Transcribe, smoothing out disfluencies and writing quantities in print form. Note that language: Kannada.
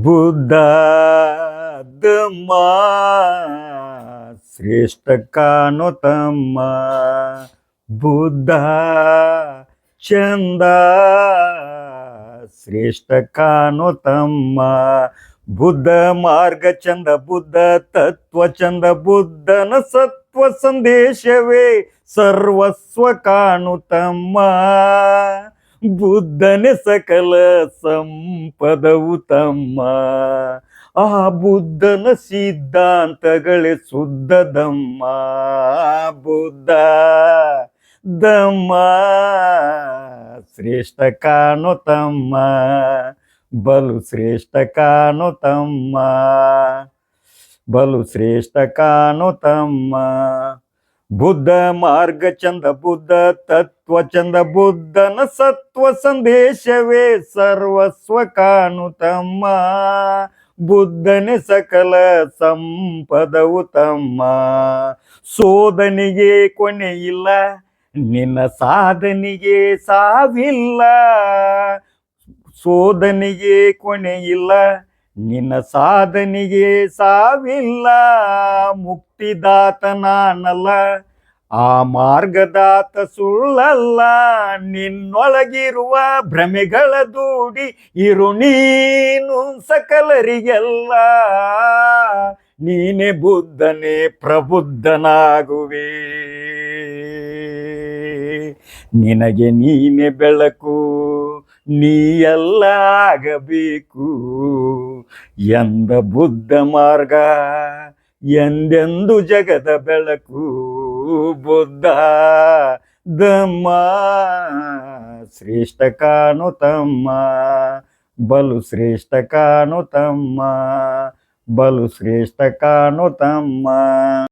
ಬುದ್ಧ ಧಮ್ಮ ಶ್ರೇಷ್ಠ ಕಾಣೋ ತಮ್ಮ. ಬುದ್ಧ ಚಂದ ಶ್ರೇಷ್ಠ ಕಾಣೋ ತಮ್ಮ. ಬುದ್ಧ ಮಾರ್ಗ ಚಂದ, ಬುದ್ಧ ತತ್ವ ಚಂದ, ಬುದ್ಧನ ಸತ್ವ ಸಂದೇಶವೇ ಸರ್ವಸ್ವ ಕಾಣು ತಮ್ಮ. ಬುದ್ಧನೇ ಸಕಲ ಸಂಪದವು ತಮ್ಮ. ಆ ಬುದ್ಧನ ಸಿದ್ಧಾಂತಗಳೇ ಶುದ್ಧ ಧಮ್ಮ. ಬುದ್ಧ ಧಮ್ಮ ಶ್ರೇಷ್ಠ ಕಾಣೋ ತಮ್ಮ. ಬಲು ಶ್ರೇಷ್ಠ ಕಾಣೋ ತಮ್ಮ. ಬಲು ಶ್ರೇಷ್ಠ ಕಾಣೋ ತಮ್ಮ. ಬುದ್ಧ ಮಾರ್ಗ ಚಂದ, ಬುದ್ಧ ತತ್ವ ಚಂದ, ಬುದ್ಧನ ಸತ್ವ ಸಂದೇಶವೇ ಸರ್ವಸ್ವ ಕಾಣು ತಮ್ಮ. ಬುದ್ಧನೇ ಸಕಲ ಸಂಪದವು ತಮ್ಮ. ಶೋಧನೆಗೆ ಕೊನೆ ಇಲ್ಲ, ನಿನ್ನ ಸಾಧನೆಗೆ ಸಾವಿಲ್ಲ. ಶೋಧನೆಗೆ ಕೊನೆ ಇಲ್ಲ, ನಿನ್ನ ಸಾಧನೆಗೆ ಸಾವಿಲ್ಲ. ಮುಕ್ತಿದಾತ ನಾನಲ್ಲ, ಆ ಮಾರ್ಗದಾತ ಸುಳ್ಳಲ್ಲ. ನಿನ್ನೊಳಗಿರುವ ಭ್ರಮೆಗಳ ದೂಡಿ ಇರು ನೀನು ಸಕಲರಿಗೆಲ್ಲ. ನೀನೇ ಬುದ್ಧನೇ ಪ್ರಬುದ್ಧನಾಗುವೆ. ನಿನಗೆ ನೀನೆ ಬೆಳಕು, ನೀ ಎಲ್ಲ ಆಗಬೇಕು. ಎಂದ ಬುದ್ಧ ಮಾರ್ಗ ಎಂದೆಂದು ಜಗದ ಬೆಳಕು. ಬುದ್ಧ ಧಮ್ಮ ಶ್ರೇಷ್ಠ ಕಾಣೋ ತಮ್ಮ. ಬಲು ಶ್ರೇಷ್ಠ ಕಾಣೋ ತಮ್ಮ. ಬಲು ಶ್ರೇಷ್ಠ ಕಾಣೋ ತಮ್ಮ.